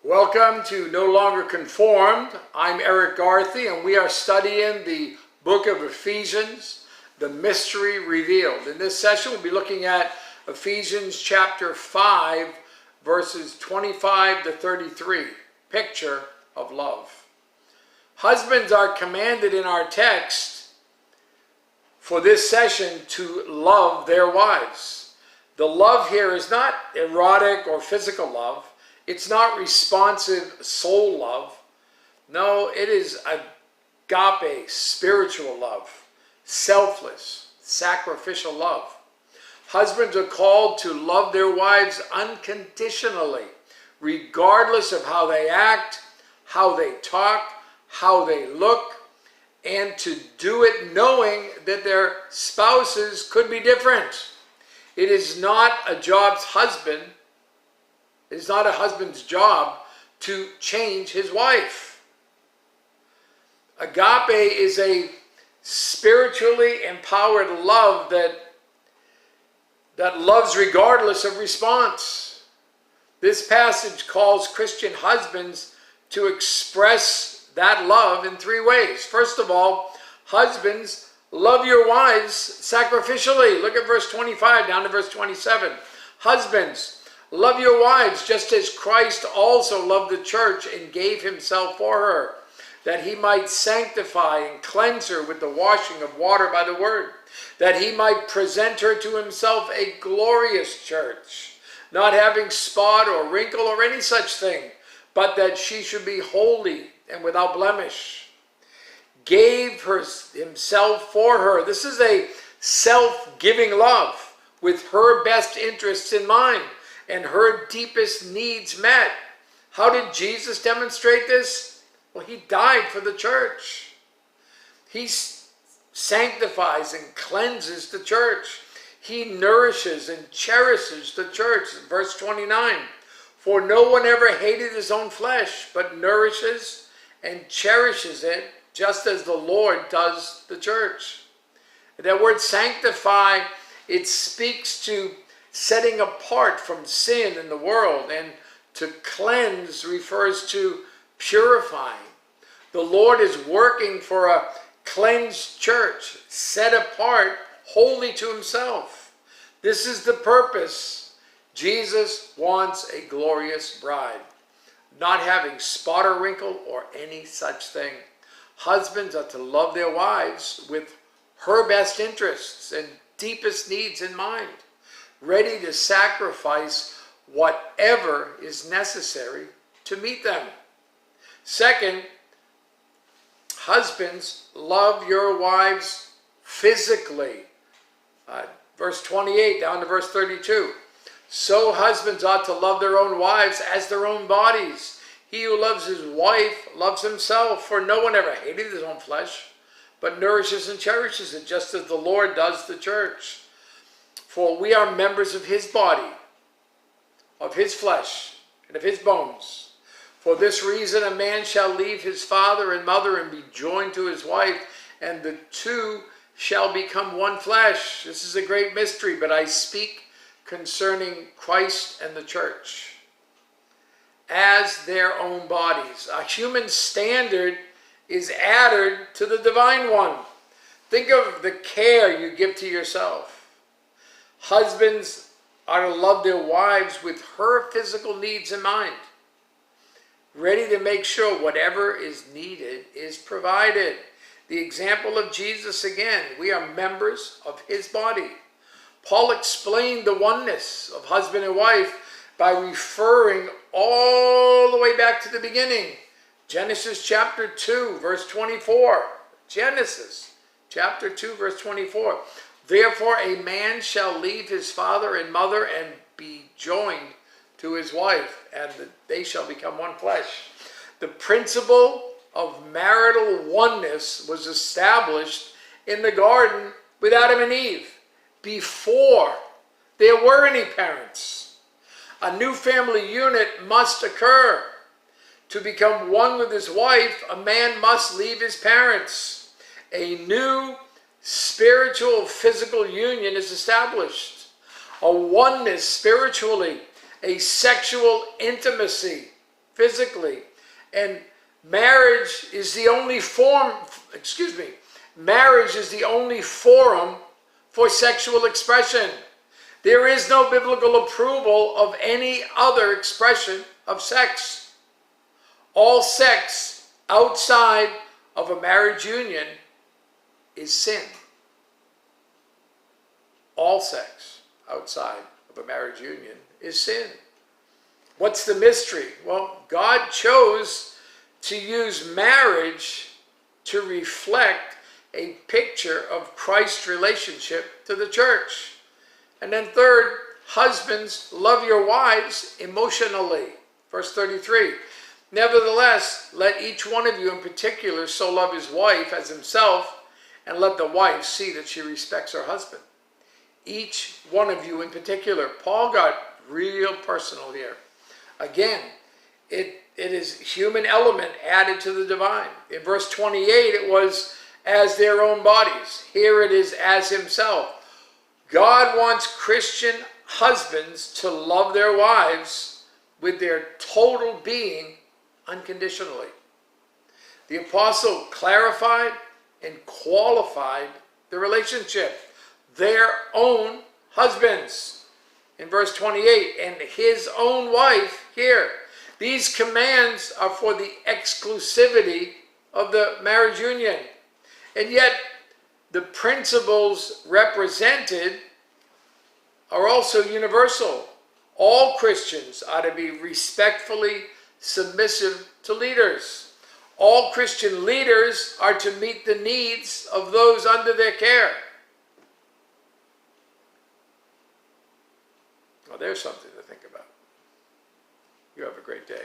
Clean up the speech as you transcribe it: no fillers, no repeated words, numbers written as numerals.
Welcome to No Longer Conformed. I'm Erik Garthe, and we are studying the book of Ephesians, the mystery revealed. In this session, we'll be looking at Ephesians chapter 5, verses 25 to 33, picture of love. Husbands are commanded in our text for this session to love their wives. The love here is not erotic or physical love. It's not responsive soul love. No, it is agape, spiritual love, selfless, sacrificial love. Husbands are called to love their wives unconditionally, regardless of how they act, how they talk, how they look, and to do it knowing that their spouses could be different. It is not a husband's job to change his wife. Agape is a spiritually empowered love that loves regardless of response. This passage calls Christian husbands to express that love in three ways. First of all, husbands, love your wives sacrificially. Look at verse 25 down to verse 27. Husbands, love your wives just as Christ also loved the church and gave himself for her, that he might sanctify and cleanse her with the washing of water by the word, that he might present her to himself a glorious church, not having spot or wrinkle or any such thing, but that she should be holy and without blemish. Gave himself for her. This is a self-giving love with her best interests in mind and her deepest needs met. How did Jesus demonstrate this? Well, he died for the church. He sanctifies and cleanses the church. He nourishes and cherishes the church. Verse 29, for no one ever hated his own flesh, but nourishes and cherishes it, just as the Lord does the church. That word sanctify, it speaks to setting apart from sin in the world, and to cleanse refers to purifying. The Lord is working for a cleansed church, set apart, holy to himself. This is the purpose. Jesus wants a glorious bride, not having spot or wrinkle or any such thing. Husbands are to love their wives with her best interests and deepest needs in mind, ready to sacrifice whatever is necessary to meet them. Second, husbands, love your wives physically. Verse 28 down to verse 32. So husbands ought to love their own wives as their own bodies. He who loves his wife loves himself, for no one ever hated his own flesh, but nourishes and cherishes it, just as the Lord does the church. For we are members of his body, of his flesh, and of his bones. For this reason a man shall leave his father and mother and be joined to his wife, and the two shall become one flesh. This is a great mystery, but I speak concerning Christ and the church as their own bodies. A human standard is added to the divine one. Think of the care you give to yourself. Husbands are to love their wives with her physical needs in mind, ready to make sure whatever is needed is provided. The example of Jesus again, we are members of his body. Paul explained the oneness of husband and wife by referring all the way back to the beginning. Genesis chapter 2, verse 24. Genesis chapter 2, verse 24. Therefore a man shall leave his father and mother and be joined to his wife, and they shall become one flesh. The principle of marital oneness was established in the garden with Adam and Eve before there were any parents. A new family unit must occur. To become one with his wife, a man must leave his parents. A new spiritual physical union is established. A oneness spiritually, a sexual intimacy physically. And marriage is the only marriage is the only forum for sexual expression. There is no biblical approval of any other expression of sex. All sex outside of a marriage union is sin. All sex outside of a marriage union is sin. What's the mystery? Well, God chose to use marriage to reflect a picture of Christ's relationship to the church. And then third, husbands, love your wives emotionally. Verse 33. Nevertheless, let each one of you in particular so love his wife as himself, and let the wife see that she respects her husband. Each one of you in particular. Paul got real personal here. Again, it is human element added to the divine. In verse 28, it was as their own bodies. Here it is as himself. God wants Christian husbands to love their wives with their total being unconditionally. The apostle clarified and qualified the relationship. Their own husbands. In verse 28, and his own wife here. These commands are for the exclusivity of the marriage union. And yet, the principles represented are also universal. All Christians are to be respectfully submissive to leaders. All Christian leaders are to meet the needs of those under their care. Well, there's something to think about. You have a great day.